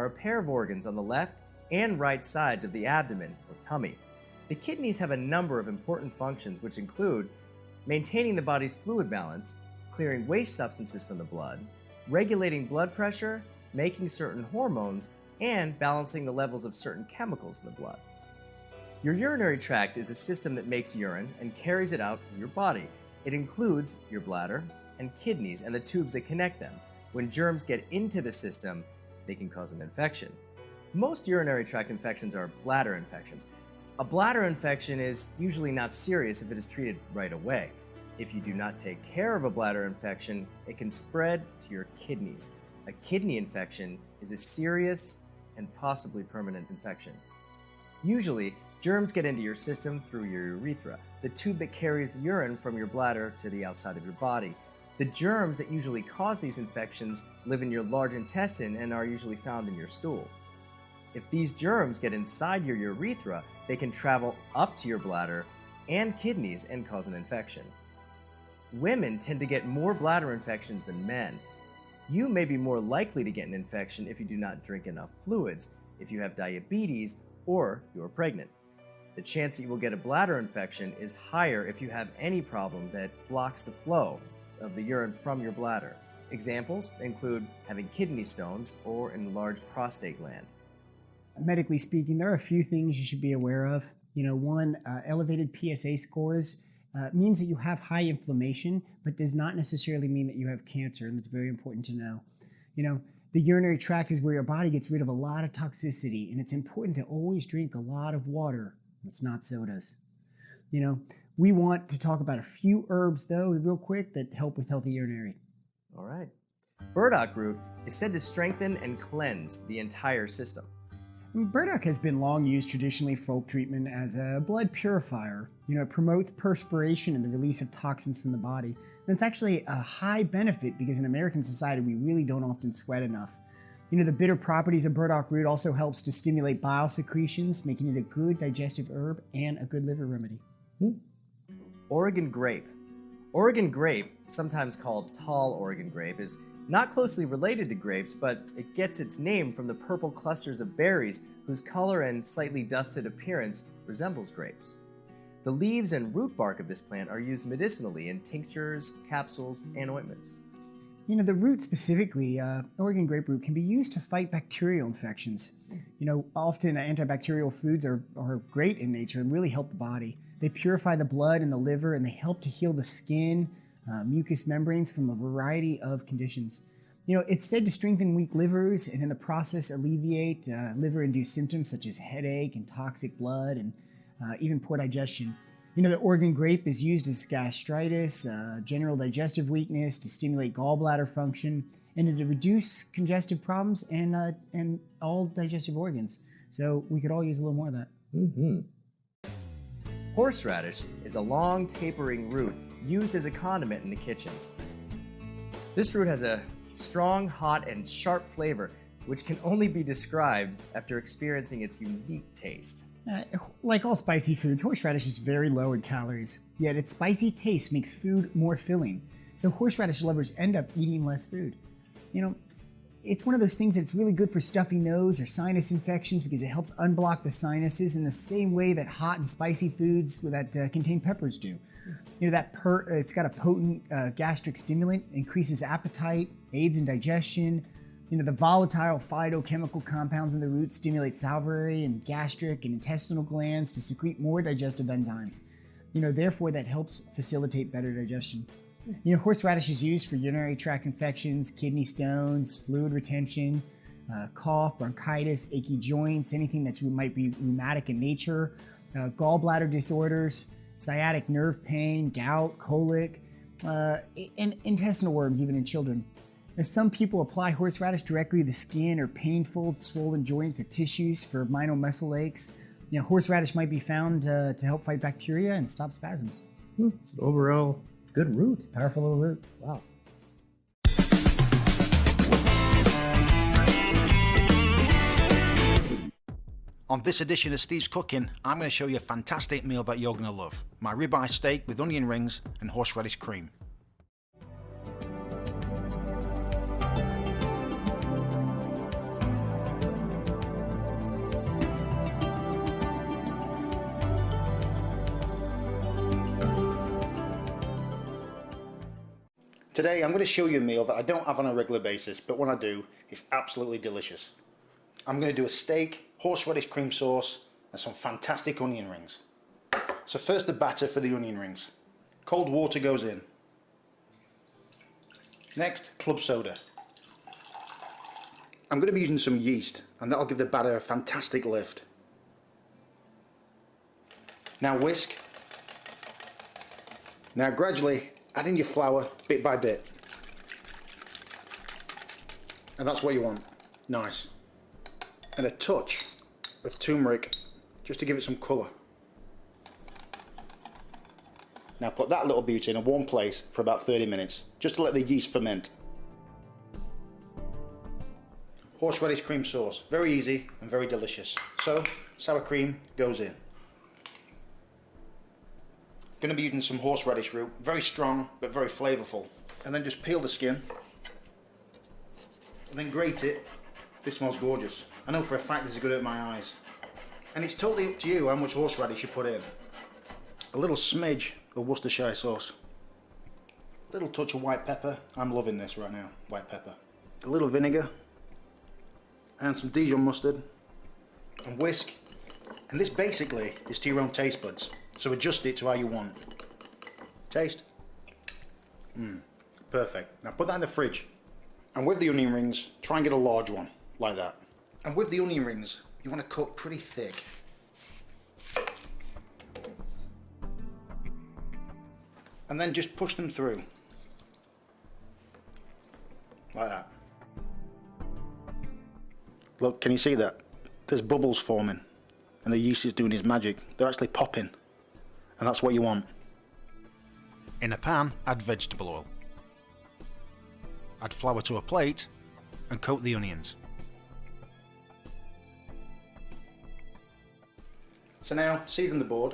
are a pair of organs on the left and right sides of the abdomen or tummy. The kidneys have a number of important functions, which include maintaining the body's fluid balance, clearing waste substances from the blood, regulating blood pressure, making certain hormones, and balancing the levels of certain chemicals in the blood. Your urinary tract is a system that makes urine and carries it out of your body. It includes your bladder and kidneys and the tubes that connect them. When germs get into the system, they can cause an infection. Most urinary tract infections are bladder infections. A bladder infection is usually not serious if it is treated right away. If you do not take care of a bladder infection, it can spread to your kidneys. A kidney infection is a serious and possibly permanent infection. Usually, germs get into your system through your urethra, the tube that carries the urine from your bladder to the outside of your body. The germs that usually cause these infections live in your large intestine and are usually found in your stool. If these germs get inside your urethra, they can travel up to your bladder and kidneys and cause an infection. Women tend to get more bladder infections than men. You may be more likely to get an infection if you do not drink enough fluids, if you have diabetes, or you are pregnant. The chance that you will get a bladder infection is higher if you have any problem that blocks the flow of the urine from your bladder. Examples include having kidney stones or an enlarged prostate gland. Medically speaking, there are a few things you should be aware of. One, elevated PSA scores means that you have high inflammation, but does not necessarily mean that you have cancer, and it's very important to know. The urinary tract is where your body gets rid of a lot of toxicity, and it's important to always drink a lot of water. It's not sodas. We want to talk about a few herbs, though, real quick, that help with healthy urinary. All right. Burdock root is said to strengthen and cleanse the entire system. Burdock has been long used traditionally for folk treatment as a blood purifier. It promotes perspiration and the release of toxins from the body. And it's actually a high benefit because in American society, we really don't often sweat enough. The bitter properties of burdock root also helps to stimulate bile secretions, making it a good digestive herb and a good liver remedy. Oregon grape. Oregon grape, sometimes called tall Oregon grape, is not closely related to grapes, but it gets its name from the purple clusters of berries whose color and slightly dusted appearance resembles grapes. The leaves and root bark of this plant are used medicinally in tinctures, capsules, and ointments. The root specifically, Oregon grape root, can be used to fight bacterial infections. Often antibacterial foods are great in nature and really help the body. They purify the blood and the liver, and they help to heal the skin, mucous membranes from a variety of conditions. It's said to strengthen weak livers and in the process alleviate liver-induced symptoms such as headache and toxic blood and even poor digestion. The Oregon grape is used as gastritis, general digestive weakness, to stimulate gallbladder function, and to reduce congestive problems and all digestive organs. So we could all use a little more of that. Horseradish is a long, tapering root used as a condiment in the kitchens. This root has a strong, hot, and sharp flavor, which can only be described after experiencing its unique taste. Like all spicy foods, horseradish is very low in calories, yet its spicy taste makes food more filling. So horseradish lovers end up eating less food. It's one of those things that's really good for stuffy nose or sinus infections because it helps unblock the sinuses in the same way that hot and spicy foods that contain peppers do. It's got a potent gastric stimulant, increases appetite, aids in digestion. The volatile phytochemical compounds in the root stimulate salivary and gastric and intestinal glands to secrete more digestive enzymes. Therefore that helps facilitate better digestion. Horseradish is used for urinary tract infections, kidney stones, fluid retention, cough, bronchitis, achy joints, anything that might be rheumatic in nature, gallbladder disorders, sciatic nerve pain, gout, colic, and intestinal worms even in children. As some people apply horseradish directly to the skin or painful, swollen joints or tissues for minor muscle aches. Horseradish might be found to help fight bacteria and stop spasms. It's an overall good root. Powerful little root. Wow. On this edition of Steve's Cooking, I'm going to show you a fantastic meal that you're going to love. My ribeye steak with onion rings and horseradish cream. Today I'm going to show you a meal that I don't have on a regular basis, but when I do, it's absolutely delicious. I'm going to do a steak, horseradish cream sauce, and some fantastic onion rings. So first the batter for the onion rings. Cold water goes in. Next, club soda. I'm going to be using some yeast, and that'll give the batter a fantastic lift. Now whisk. Now gradually add in your flour bit by bit. And that's what you want. Nice. And a touch of turmeric just to give it some colour. Now put that little beauty in a warm place for about 30 minutes, just to let the yeast ferment. Horseradish cream sauce, very easy and very delicious. So, sour cream goes in. Going to be using some horseradish root, very strong but very flavourful. And then just peel the skin, and then grate it. This smells gorgeous. I know for a fact this is going to hurt my eyes. And it's totally up to you how much horseradish you put in. A little smidge of Worcestershire sauce. A little touch of white pepper. I'm loving this right now, white pepper. A little vinegar. And some Dijon mustard. And whisk. And this basically is to your own taste buds. So adjust it to how you want. Taste. Perfect. Now put that in the fridge. And with the onion rings, try and get a large one, like that. And with the onion rings, you want to cook pretty thick. And then just push them through. Like that. Look, can you see that? There's bubbles forming. And the yeast is doing his magic. They're actually popping. And that's what you want. In a pan, add vegetable oil. Add flour to a plate and coat the onions. So now, season the board.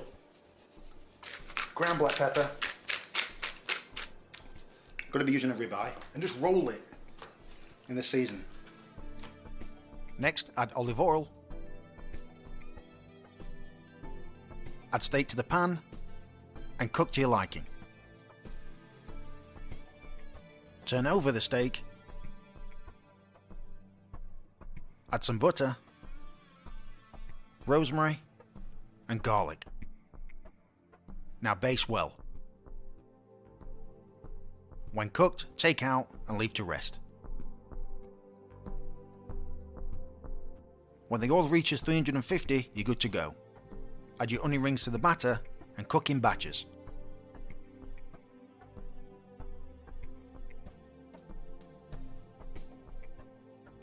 Ground black pepper. Going to be using a ribeye, and just roll it in the season. Next, add olive oil. Add steak to the pan and cook to your liking. Turn over the steak. Add some butter, rosemary and garlic. Now baste well. When cooked, take out and leave to rest. When the oil reaches 350, you're good to go. Add your onion rings to the batter and cook in batches.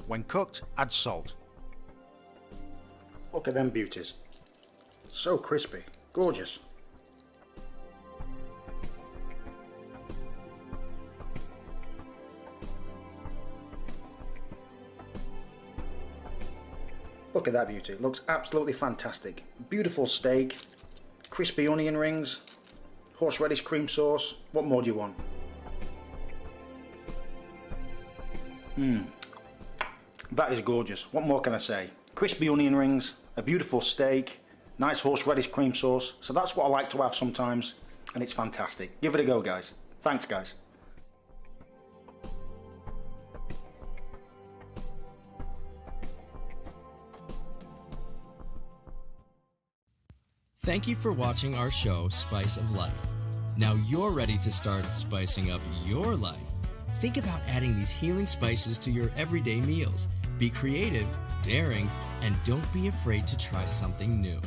When cooked, add salt. Look at them beauties. So crispy, gorgeous. Look at that beauty, it looks absolutely fantastic. Beautiful steak, crispy onion rings, horseradish cream sauce. What more do you want? That is gorgeous. What more can I say? Crispy onion rings, a beautiful steak, nice horseradish cream sauce. So that's what I like to have sometimes, and it's fantastic. Give it a go, guys. Thanks, guys. Thank you for watching our show, Spice of Life. Now you're ready to start spicing up your life. Think about adding these healing spices to your everyday meals. Be creative, daring, and don't be afraid to try something new.